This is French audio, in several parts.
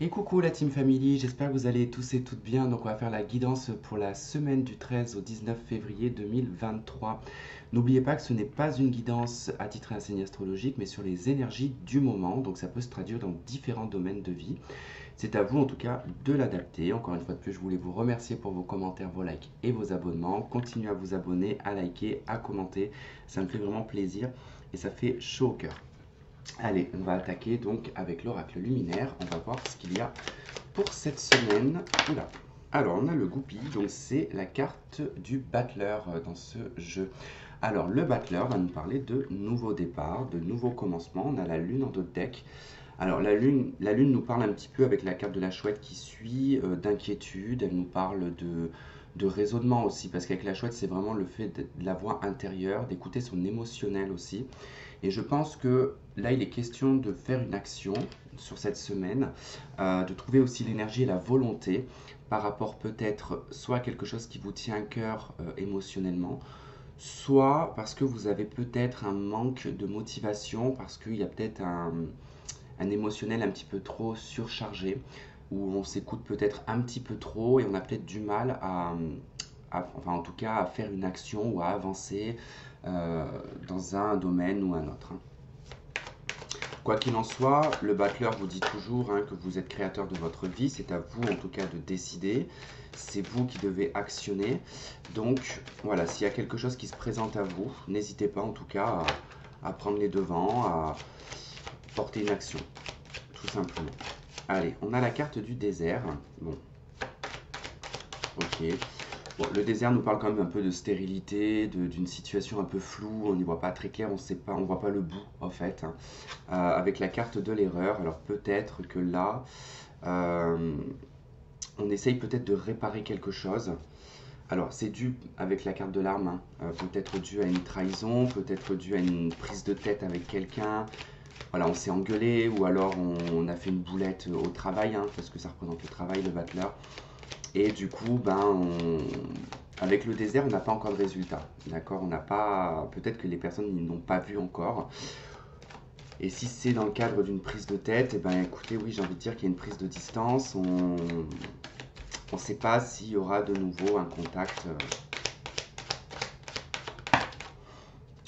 Et coucou la Team Family, j'espère que vous allez tous et toutes bien. Donc on va faire la guidance pour la semaine du 13 au 19 février 2023. N'oubliez pas que ce n'est pas une guidance à titre et un signe astrologique, mais sur les énergies du moment. Donc ça peut se traduire dans différents domaines de vie. C'est à vous en tout cas de l'adapter. Encore une fois de plus, je voulais vous remercier pour vos commentaires, vos likes et vos abonnements. Continuez à vous abonner, à liker, à commenter. Ça me fait vraiment plaisir et ça fait chaud au cœur. Allez, on va attaquer donc avec l'oracle luminaire. On va voir ce qu'il y a pour cette semaine. Oula. Alors, on a le goupille, donc c'est la carte du battleur dans ce jeu. Alors, le battleur va nous parler de nouveaux départs, de nouveaux commencements. On a la lune en dos de deck. Alors, la lune nous parle un petit peu avec la carte de la chouette qui suit, d'inquiétude. Elle nous parle de raisonnement aussi, parce qu'avec la chouette, c'est vraiment le fait de la voix intérieure, d'écouter son émotionnel aussi. Et je pense que là, il est question de faire une action sur cette semaine, de trouver aussi l'énergie et la volonté par rapport peut-être soit à quelque chose qui vous tient à cœur émotionnellement, soit parce que vous avez peut-être un manque de motivation, parce qu'il y a peut-être un émotionnel un petit peu trop surchargé, où on s'écoute peut-être un petit peu trop et on a peut-être du mal enfin en tout cas à faire une action ou à avancer euh, dans un domaine ou un autre, hein. Quoi qu'il en soit, le battleur vous dit toujours que vous êtes créateur de votre vie, c'est à vous en tout cas de décider, c'est vous qui devez actionner. Donc voilà, s'il y a quelque chose qui se présente à vous, n'hésitez pas en tout cas à prendre les devants, à porter une action, tout simplement. Allez, on a la carte du désert. Bon, ok. Bon, le désert nous parle quand même un peu de stérilité, d'une situation un peu floue, on n'y voit pas très clair, on sait pas, on voit pas le bout en fait, hein. Avec la carte de l'erreur, alors peut-être que là, euh, on essaye peut-être de réparer quelque chose. Alors c'est dû avec la carte de l'arme, hein. Peut-être dû à une trahison, peut-être dû à une prise de tête avec quelqu'un. Voilà, on s'est engueulé ou alors on a fait une boulette au travail, hein, parce que ça représente le travail, le battleur. Et du coup, avec le désert, on n'a pas encore de résultat. D'accord. On n'a pas. Peut-être que les personnes n'ont pas vu encore. Et si c'est dans le cadre d'une prise de tête, eh ben écoutez, oui, j'ai envie de dire qu'il y a une prise de distance. On ne sait pas s'il y aura de nouveau un contact.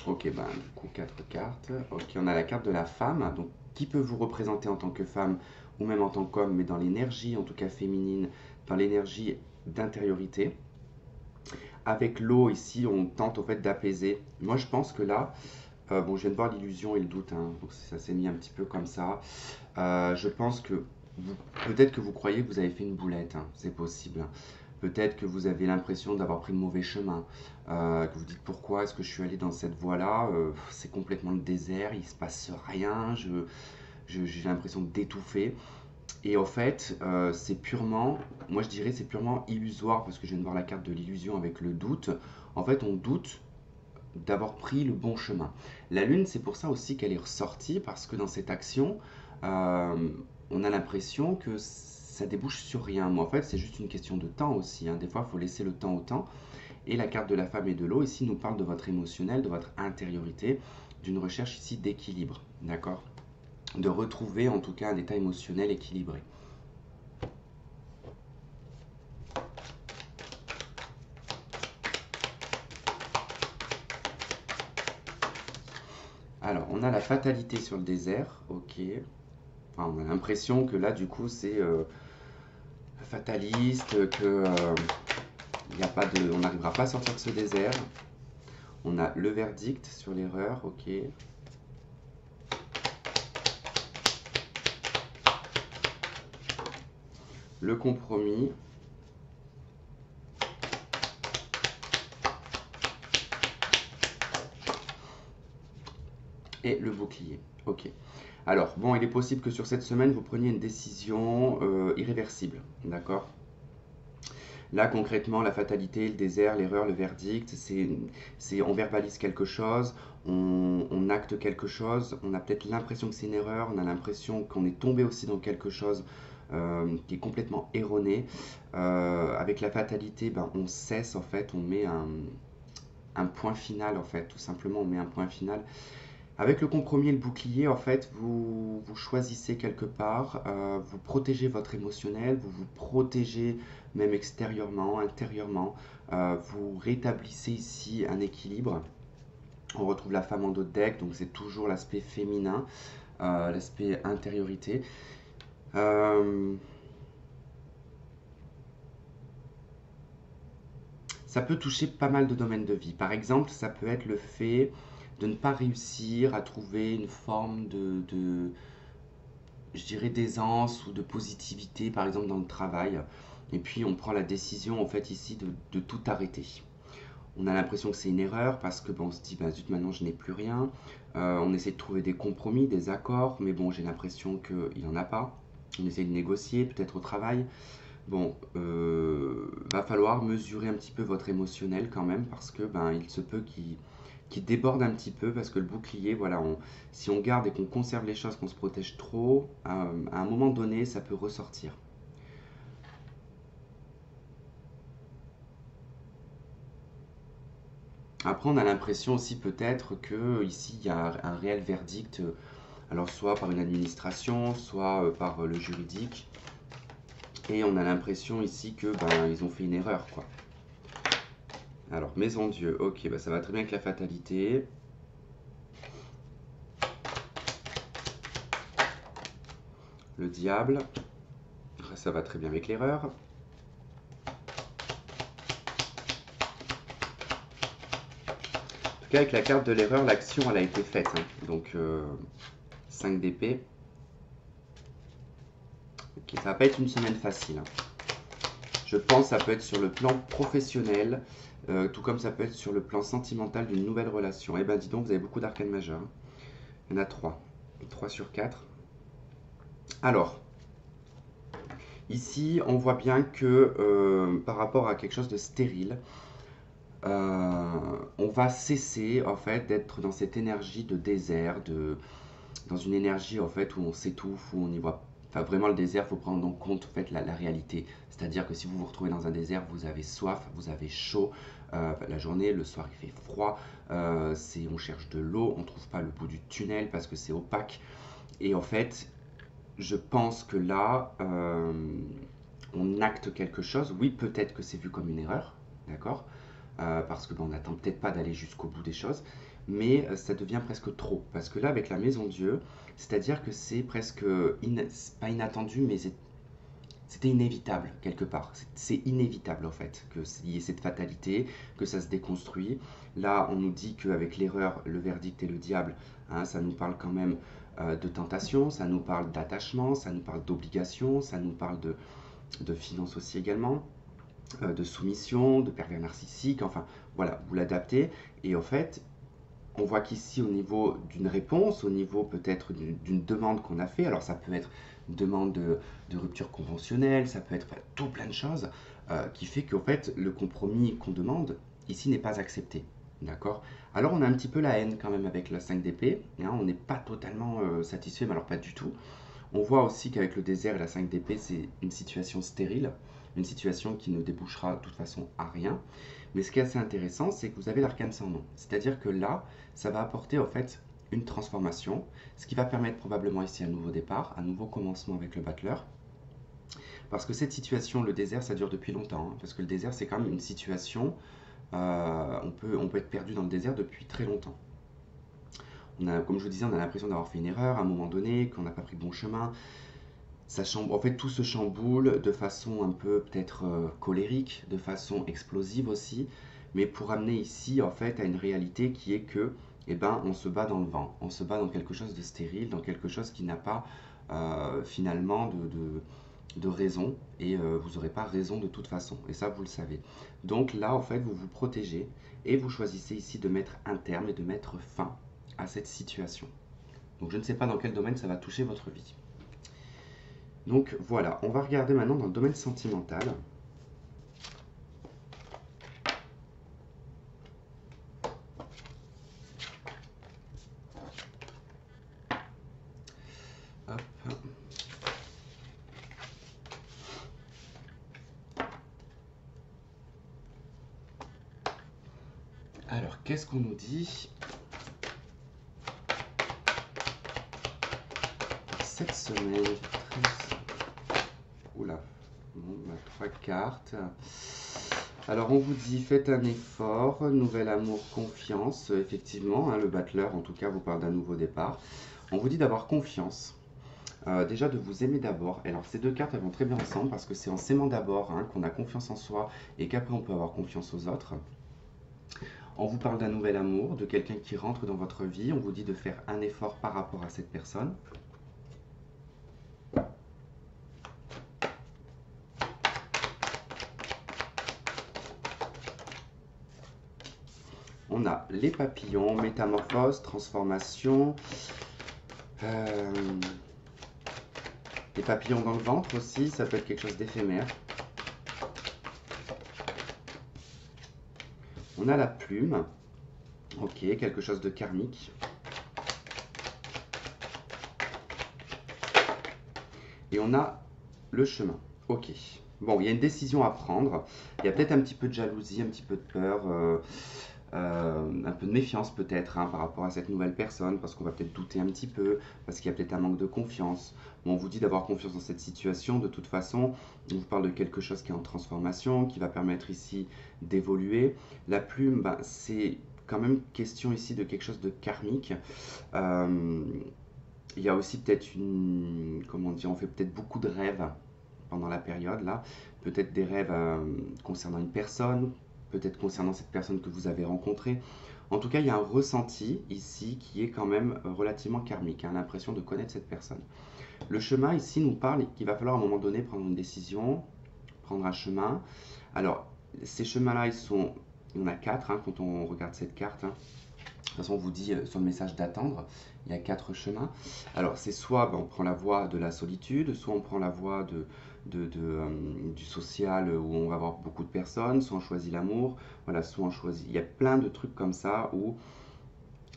Ok, du coup, 4 cartes. Ok, on a la carte de la femme. Donc, qui peut vous représenter en tant que femme ou même en tant qu'homme, mais dans l'énergie, en tout cas féminine, dans l'énergie d'intériorité. Avec l'eau ici, on tente au fait d'apaiser. Moi, je pense que là, bon, je viens de voir l'illusion et le doute, hein, donc ça s'est mis un petit peu comme ça. Je pense que peut-être que vous croyez que vous avez fait une boulette, hein, c'est possible, hein. Peut-être que vous avez l'impression d'avoir pris le mauvais chemin, que vous dites pourquoi est-ce que je suis allé dans cette voie-là, c'est complètement le désert, il ne se passe rien, j'ai l'impression d'étouffer. Et en fait, c'est purement, moi je dirais, c'est purement illusoire parce que je viens de voir la carte de l'illusion avec le doute. En fait, on doute d'avoir pris le bon chemin. La lune, c'est pour ça aussi qu'elle est ressortie parce que dans cette action, euh, on a l'impression que ça débouche sur rien. Mais en fait, c'est juste une question de temps aussi, hein. Des fois, il faut laisser le temps au temps. Et la carte de la femme et de l'eau, ici, nous parle de votre émotionnel, de votre intériorité, d'une recherche ici d'équilibre. D'accord. De retrouver en tout cas un état émotionnel équilibré. Alors, on a la fatalité sur le désert, ok. Enfin, on a l'impression que là, du coup, c'est fataliste, que y a pas de, on n'arrivera pas à sortir de ce désert. On a le verdict sur l'erreur, ok. Le compromis et le bouclier, ok. Alors, bon, il est possible que sur cette semaine, vous preniez une décision irréversible, d'accord. Là, concrètement, la fatalité, le désert, l'erreur, le verdict, c'est on verbalise quelque chose, on acte quelque chose, on a peut-être l'impression que c'est une erreur, on a l'impression qu'on est tombé aussi dans quelque chose qui est complètement erroné. Avec la fatalité, on cesse en fait, on met un point final en fait, tout simplement, on met un point final. Avec le compromis et le bouclier, en fait, vous choisissez quelque part, vous protégez votre émotionnel, vous vous protégez même extérieurement, intérieurement, vous rétablissez ici un équilibre. On retrouve la femme en dos de deck, donc c'est toujours l'aspect féminin, l'aspect intériorité. Ça peut toucher pas mal de domaines de vie. Par exemple, ça peut être le fait de ne pas réussir à trouver une forme je dirais, d'aisance ou de positivité, par exemple dans le travail. Et puis on prend la décision en fait ici de tout arrêter. On a l'impression que c'est une erreur parce que bon, on se dit bah zut, maintenant je n'ai plus rien. On essaie de trouver des compromis, des accords, mais bon, j'ai l'impression qu'il n'y en a pas. On essaie de négocier, peut-être au travail. Bon, va falloir mesurer un petit peu votre émotionnel quand même parce que ben il se peut qu'il déborde un petit peu parce que le bouclier, voilà, si on garde et qu'on conserve les choses, qu'on se protège trop, à un moment donné, ça peut ressortir. Après, on a l'impression aussi peut-être que ici il y a un réel verdict, alors soit par une administration, soit par le juridique, et on a l'impression ici que ben ils ont fait une erreur, quoi. Alors, maison Dieu, ok, bah ça va très bien avec la fatalité. Le diable, ça va très bien avec l'erreur. En tout cas, avec la carte de l'erreur, l'action, elle a été faite, hein. Donc, 5 d'épée. Ok, ça va pas être une semaine facile, hein. Je pense que ça peut être sur le plan professionnel, tout comme ça peut être sur le plan sentimental d'une nouvelle relation. Eh ben, dis donc, vous avez beaucoup d'arcanes majeures, hein. Il y en a 3. 3 sur 4. Alors, ici, on voit bien que par rapport à quelque chose de stérile, on va cesser en fait d'être dans cette énergie de désert, dans une énergie en fait où on s'étouffe, où on y voit. Enfin, vraiment, le désert, il faut prendre en compte en fait, la réalité. C'est-à-dire que si vous vous retrouvez dans un désert, vous avez soif, vous avez chaud, la journée, le soir, il fait froid, on cherche de l'eau, on ne trouve pas le bout du tunnel parce que c'est opaque. Et en fait, je pense que là, on acte quelque chose. Oui, peut-être que c'est vu comme une erreur, d'accord, parce que on n'attend peut-être pas d'aller jusqu'au bout des choses, mais ça devient presque trop. Parce que là, avec la maison Dieu, c'est-à-dire que c'est presque, pas inattendu, mais c'était inévitable quelque part. C'est inévitable en fait qu'il y ait cette fatalité, que ça se déconstruit. Là, on nous dit qu'avec l'erreur, le verdict et le diable, hein, ça nous parle quand même de tentation, ça nous parle d'attachement, ça nous parle d'obligation, ça nous parle de finances aussi également, de soumission, de pervers narcissique, enfin voilà, vous l'adaptez. Et en fait, on voit qu'ici, au niveau d'une réponse, au niveau peut-être d'une demande qu'on a fait, alors ça peut être une demande de rupture conventionnelle, ça peut être tout plein de choses, qui fait qu'en fait, le compromis qu'on demande, ici, n'est pas accepté. D'accord. Alors, on a un petit peu la haine quand même avec la 5 d'épée, hein, on n'est pas totalement satisfait, mais alors pas du tout. On voit aussi qu'avec le désert et la 5 d'épée, c'est une situation stérile, une situation qui ne débouchera de toute façon à rien. Mais ce qui est assez intéressant, c'est que vous avez l'arcane sans nom. C'est-à-dire que là, ça va apporter en fait une transformation, ce qui va permettre probablement ici un nouveau départ, un nouveau commencement avec le battleur. Parce que cette situation, le désert, ça dure depuis longtemps, hein, parce que le désert, c'est quand même une situation, on peut être perdu dans le désert depuis très longtemps. Comme je vous disais, on a l'impression d'avoir fait une erreur à un moment donné, qu'on n'a pas pris le bon chemin. En fait, tout se chamboule de façon un peu peut-être colérique, de façon explosive aussi, mais pour amener ici en fait à une réalité qui est que, eh ben, on se bat dans le vent, on se bat dans quelque chose de stérile, dans quelque chose qui n'a pas finalement de raison, et vous n'aurez pas raison de toute façon, et ça vous le savez. Donc là, en fait, vous vous protégez, et vous choisissez ici de mettre un terme et de mettre fin à cette situation. Donc je ne sais pas dans quel domaine ça va toucher votre vie. Donc voilà, on va regarder maintenant dans le domaine sentimental. Hop. Alors, qu'est-ce qu'on nous dit? semaine du 13. Oula, bon, bah, 3 cartes. Alors on vous dit, faites un effort, nouvel amour, confiance. Effectivement, hein, le battleur en tout cas vous parle d'un nouveau départ. On vous dit d'avoir confiance. Déjà de vous aimer d'abord. Alors ces deux cartes elles vont très bien ensemble parce que c'est en s'aimant d'abord hein, qu'on a confiance en soi et qu'après on peut avoir confiance aux autres. On vous parle d'un nouvel amour, de quelqu'un qui rentre dans votre vie. On vous dit de faire un effort par rapport à cette personne. On a les papillons, métamorphose, transformation. Les papillons dans le ventre aussi, ça peut être quelque chose d'éphémère. On a la plume. Ok, quelque chose de karmique. Et on a le chemin. Ok. Bon, il y a une décision à prendre. Il y a peut-être un petit peu de jalousie, un petit peu de peur, un peu de méfiance peut-être hein, par rapport à cette nouvelle personne, parce qu'on va peut-être douter un petit peu, parce qu'il y a peut-être un manque de confiance. Bon, on vous dit d'avoir confiance dans cette situation. De toute façon, on vous parle de quelque chose qui est en transformation, qui va permettre ici d'évoluer. La plume, ben, c'est quand même question ici de quelque chose de karmique. Il y a aussi peut-être une, comment dire, on fait peut-être beaucoup de rêves pendant la période là, peut-être des rêves concernant une personne, peut-être concernant cette personne que vous avez rencontrée. En tout cas, il y a un ressenti ici qui est quand même relativement karmique, hein, l'impression de connaître cette personne. Le chemin ici nous parle qu'il va falloir à un moment donné prendre une décision, prendre un chemin. Alors, ces chemins-là, il y en a 4 hein, quand on regarde cette carte. Hein. De toute façon, on vous dit sur le message d'attendre, il y a 4 chemins. Alors, c'est soit ben, on prend la voie de la solitude, soit on prend la voie du social où on va avoir beaucoup de personnes, soit on choisit l'amour, voilà, soit on choisit. Il y a plein de trucs comme ça où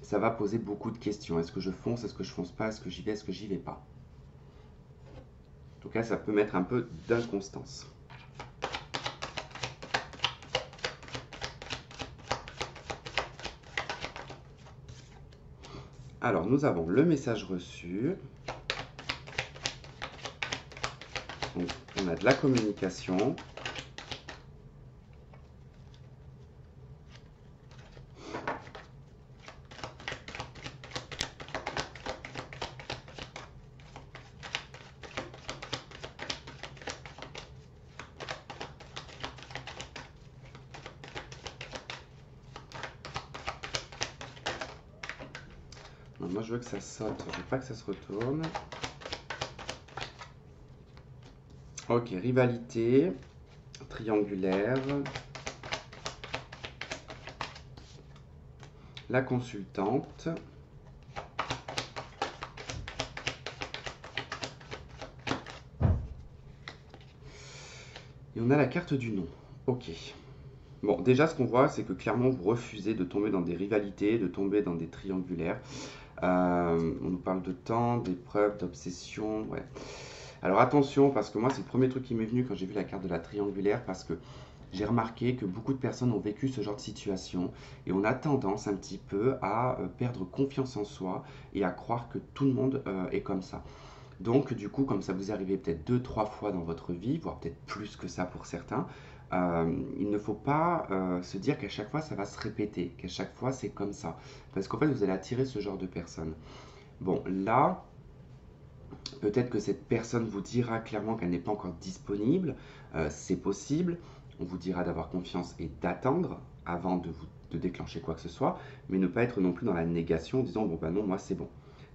ça va poser beaucoup de questions. Est-ce que je fonce, est-ce que je fonce pas, est-ce que j'y vais, est-ce que j'y vais pas? En tout cas, ça peut mettre un peu d'inconstance. Alors, nous avons le message reçu. Donc, on a de la communication. Non, moi, je veux que ça saute. Je veux pas que ça se retourne. Ok, rivalité, triangulaire, la consultante, et on a la carte du non. Ok. Bon, déjà, ce qu'on voit, c'est que clairement, vous refusez de tomber dans des rivalités, de tomber dans des triangulaires. On nous parle de temps, d'épreuves, d'obsession, ouais. Alors attention, parce que moi, c'est le premier truc qui m'est venu quand j'ai vu la carte de la triangulaire, parce que j'ai remarqué que beaucoup de personnes ont vécu ce genre de situation et on a tendance un petit peu à perdre confiance en soi et à croire que tout le monde est comme ça. Donc du coup, comme ça vous est arrivé peut-être 2, 3 fois dans votre vie, voire peut-être plus que ça pour certains, il ne faut pas se dire qu'à chaque fois ça va se répéter, qu'à chaque fois c'est comme ça. Parce qu'en fait, vous allez attirer ce genre de personnes. Bon, là, peut-être que cette personne vous dira clairement qu'elle n'est pas encore disponible, c'est possible. On vous dira d'avoir confiance et d'attendre avant de déclencher quoi que ce soit, mais ne pas être non plus dans la négation en disant bon bah non, moi c'est bon.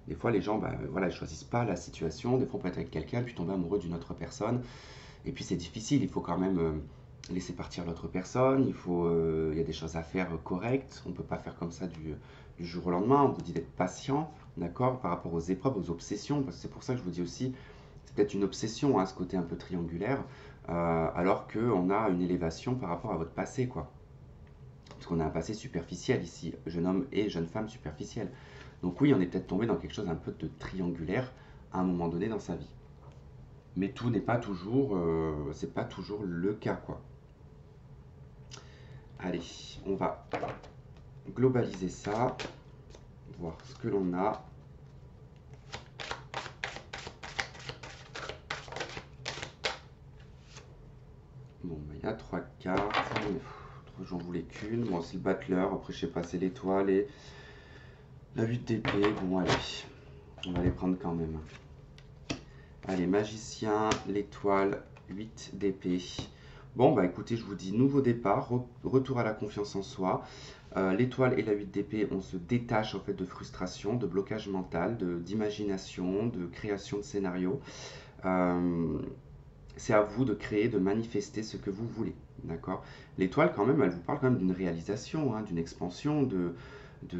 Des fois les gens bah, voilà, ils choisissent pas la situation, des fois on peut être avec quelqu'un puis tomber amoureux d'une autre personne, et puis c'est difficile, il faut quand même laisser partir l'autre personne, il y a des choses à faire correctes, on ne peut pas faire comme ça du jour au lendemain, on vous dit d'être patient, d'accord, par rapport aux épreuves, aux obsessions, parce que c'est pour ça que je vous dis aussi, c'est peut-être une obsession, hein, ce côté un peu triangulaire, alors qu'on a une élévation par rapport à votre passé, quoi. Parce qu'on a un passé superficiel ici, jeune homme et jeune femme superficielle. Donc oui, on est peut-être tombé dans quelque chose un peu de triangulaire à un moment donné dans sa vie. Mais tout n'est pas toujours, c'est pas toujours le cas, quoi. Allez, on va globaliser ça, voir ce que l'on a. Bon, bah, il y a 3 cartes. J'en voulais qu'une. Bon, c'est le battleur. Après, je sais pas, c'est l'étoile et la 8 d'épée. Bon, allez. On va les prendre quand même. Allez, magicien, l'étoile, 8 d'épée. Bon, bah écoutez, je vous dis nouveau départ, retour à la confiance en soi. L'étoile et la 8 d'épée, on se détache en fait de frustration, de blocage mental, d'imagination, de création de scénario. Euh, c'est à vous de créer, de manifester ce que vous voulez. D'accord? L'étoile, quand même, elle vous parle quand même d'une réalisation, hein, d'une expansion, de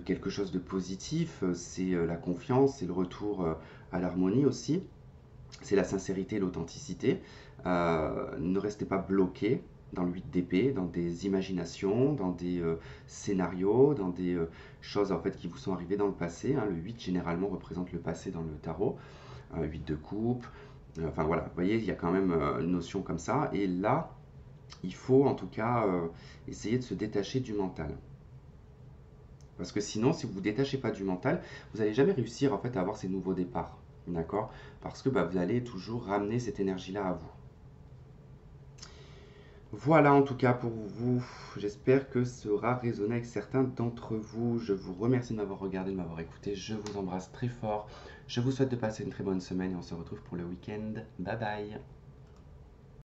quelque chose de positif. C'est la confiance, c'est le retour à l'harmonie aussi. C'est la sincérité, l'authenticité. Ne restez pas bloqué dans le 8 d'épée, dans des imaginations, dans des scénarios, dans des choses en fait qui vous sont arrivées dans le passé, hein. Le 8 généralement représente le passé dans le tarot. 8 de coupe. Enfin voilà, vous voyez, il y a quand même une notion comme ça. Et là, il faut en tout cas essayer de se détacher du mental. Parce que sinon, si vous ne vous détachez pas du mental, vous n'allez jamais réussir en fait à avoir ces nouveaux départs. D'accord? Parce que bah, vous allez toujours ramener cette énergie-là à vous. Voilà en tout cas pour vous. J'espère que ça aura résonné avec certains d'entre vous. Je vous remercie de m'avoir regardé, de m'avoir écouté. Je vous embrasse très fort. Je vous souhaite de passer une très bonne semaine et on se retrouve pour le week-end. Bye bye.